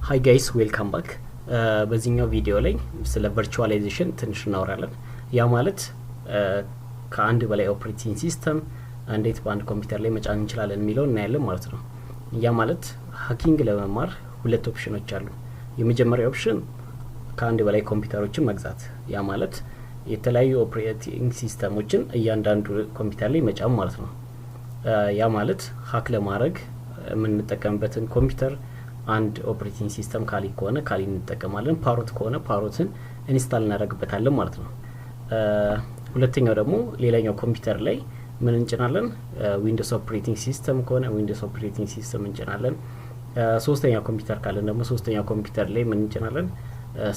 Hi guys, welcome back. በዚህኛው ቪዲዮ ላይ ስለ ቨርቹዋላይዜሽን ትንሽ እናወራለን። ያ ማለት ከአንድ በላይ ኦፕሬቲንግ ሲስተም እንዴት በአንድ ኮምፒውተር ላይ መጫን እንችላለን የሚለው እናያለን ማለት ነው። ያ ማለት ሃኪንግ ለመማር ሁለት ኦፕሽኖች አሉ። የመጀመሪያው ኦፕሽን ከአንድ በላይ ኮምፒውተሮችን መግዛት። ያ ማለት የተለያዩ ኦፕሬቲንግ ሲስተሞችን እያንዳንዱ ኮምፒውተር ላይ መጫን ማለት ነው። ያ ማለት ሃክ ለማድረግ የምንጠቀምበትን ኮምፒውተር አንድ ኦፕሬቲንግ ሲስተም ካሊ ከሆነ ካሊ እንጠቀማለን፣ ፓሮት ከሆነ ፓሮትን ኢንስታል እናደርግበታለን ማለት ነው። ሁለተኛው ደግሞ ሌላኛው ኮምፒውተር ላይ ምን እንጭናለን? ዊንዶውስ ኦፕሬቲንግ ሲስተም ከሆነ ዊንዶውስ ኦፕሬቲንግ ሲስተም እንጭናለን። ሶስተኛው ኮምፒውተር ካለን ደግሞ ሶስተኛው ኮምፒውተር ላይ ምን እንጭናለን?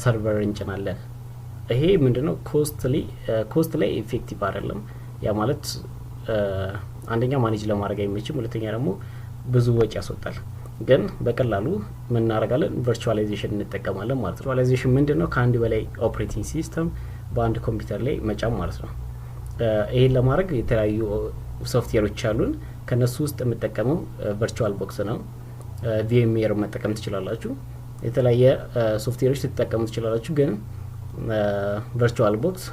ሰርቨር እንጭናለን። ይሄ ምንድነው? ኮስት ላይ ኢፌክቲቭ አይደለም። ያ ማለት አንደኛ ማኔጅ ለማድረግ አይመችም፣ ሁለተኛ ደግሞ ብዙ ወጪ ያስወጣል። ግን በቀላሉ ምን እናደርጋለን? ቨርቹዋላይዜሽን እንጠቀማለን ማለት ነው። ቨርቹዋላይዜሽን ምንድነው? ከአንድ በላይ ኦፕሬቲንግ ሲስተም በአንድ ኮምፒውተር ላይ መጫን ማለት ነው። ይሄን ለማድረግ የተለያዩ ሶፍትዌሮች አሉን። ከነሱ ውስጥ የምጠቀመው ቨርቹዋል ቦክስ ነው። ቪኤምኤር መጠቀም ትችላላችሁ። የተለያየ ሶፍትዌሮች ልትጠቀሙ ትችላላችሁ። ግን ቨርቹዋል ቦክስ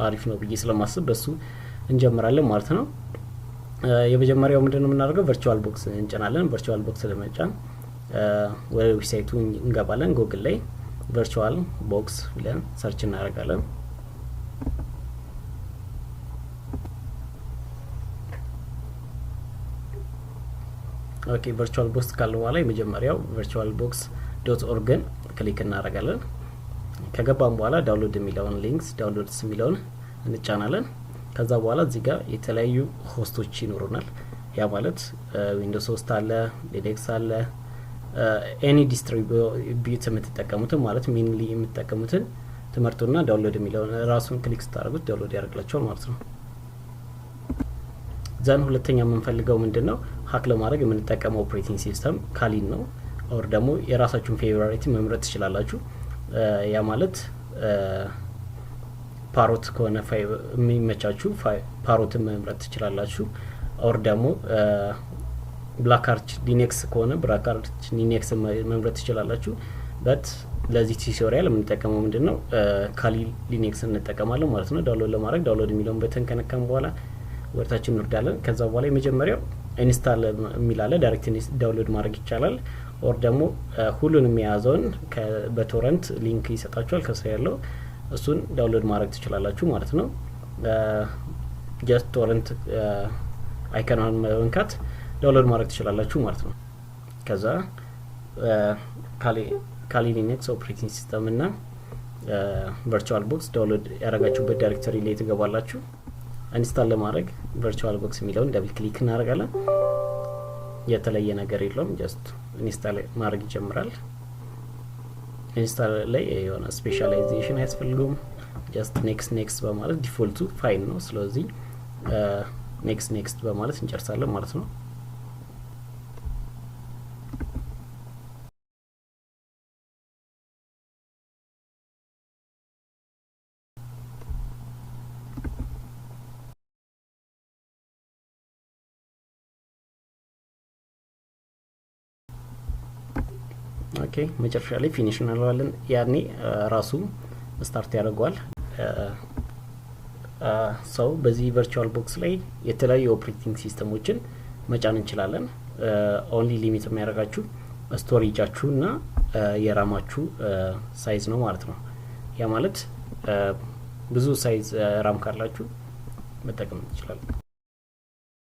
አሪፍ ነው ብዬ ስለማስብ በሱ እንጀምራለን ማለት ነው። የመጀመሪያው ምንድነው የምናደርገው? ቨርቹዋል ቦክስ እንጭናለን። ቨርቹዋል ቦክስ ለመጫን ወደ ዌብሳይቱ እንገባለን። ጉግል ላይ ቨርቹዋል ቦክስ ብለን ሰርች እናደርጋለን። ኦኬ፣ ቨርቹዋል ቦክስ ካለ በኋላ የመጀመሪያው virtualbox.org ክሊክ እናደርጋለን። ከገባን በኋላ ዳውንሎድ የሚለውን ሊንክስ ዳውንሎድስ የሚለውን እንጫናለን። ከዛ በኋላ እዚህ ጋር የተለያዩ ሆስቶች ይኖሩናል። ያ ማለት ዊንዶውስ 3 አለ፣ ሊነክስ አለ፣ ኤኒ ዲስትሪቢዩት የምትጠቀሙትን ማለት ሚንሊ የምትጠቀሙትን ትመርጡና ዳውንሎድ የሚለውን ራሱን ክሊክ ስታደርጉት ዳውንሎድ ያደርግላችኋል ማለት ነው። ዛን ሁለተኛ የምንፈልገው ምንድነው? ሃክ ለማድረግ የምንጠቀመው ኦፕሬቲንግ ሲስተም ካሊን ነው። ኦር ደግሞ የራሳችሁን ፌቨራይት መምረጥ ትችላላችሁ። ያ ማለት ፓሮት ከሆነ የሚመቻችሁ ፓሮትን መምረጥ ትችላላችሁ። ኦር ደግሞ ብላክአርች ሊነክስ ከሆነ ብላክአርች ሊነክስ መምረጥ ትችላላችሁ። በት ለዚህ ቲዩቶሪያል የምንጠቀመው ምንድነው? ካሊ ሊነክስ እንጠቀማለን ማለት ነው። ዳውንሎድ ለማድረግ ዳውንሎድ የሚለውን በተን ከነካን በኋላ ወርታችን እንወርዳለን። ከዛ በኋላ የመጀመሪያው ኢንስታል የሚላለ ዳይሬክት ዳውንሎድ ማድረግ ይቻላል። ኦር ደግሞ ሁሉንም የያዘውን በቶረንት ሊንክ ይሰጣችኋል ከስር ያለው እሱን ዳውንሎድ ማድረግ ትችላላችሁ ማለት ነው። ጀስት ቶረንት አይከናን መንካት ዳውንሎድ ማድረግ ትችላላችሁ ማለት ነው። ከዛ ካሊ ሊነክስ ኦፕሬቲንግ ሲስተም እና ቨርቹዋል ቦክስ ዳውንሎድ ያደረጋችሁበት ዳይሬክተሪ ላይ ትገባላችሁ። ኢንስታል ለማድረግ ቨርቹዋል ቦክስ የሚለውን ደብል ክሊክ እናደርጋለን። የተለየ ነገር የለውም። ጀስት ኢንስታል ማድረግ ይጀምራል። ኢንስታል ላይ የሆነ ስፔሻላይዜሽን አያስፈልገውም። ጀስት ኔክስት በማለት ዲፎልቱ ፋይል ነው። ስለዚህ ኔክስት በማለት እንጨርሳለን ማለት ነው። ኦኬ፣ መጨረሻ ላይ ፊኒሽ እናደርጋለን። ያኔ ራሱ ስታርት ያደርገዋል። ሰው በዚህ ቨርቹዋል ቦክስ ላይ የተለያዩ ኦፕሬቲንግ ሲስተሞችን መጫን እንችላለን። ኦንሊ ሊሚት የሚያደርጋችሁ ስቶሬጃችሁና የራማችሁ ሳይዝ ነው ማለት ነው። ያ ማለት ብዙ ሳይዝ ራም ካላችሁ መጠቀም እንችላለን።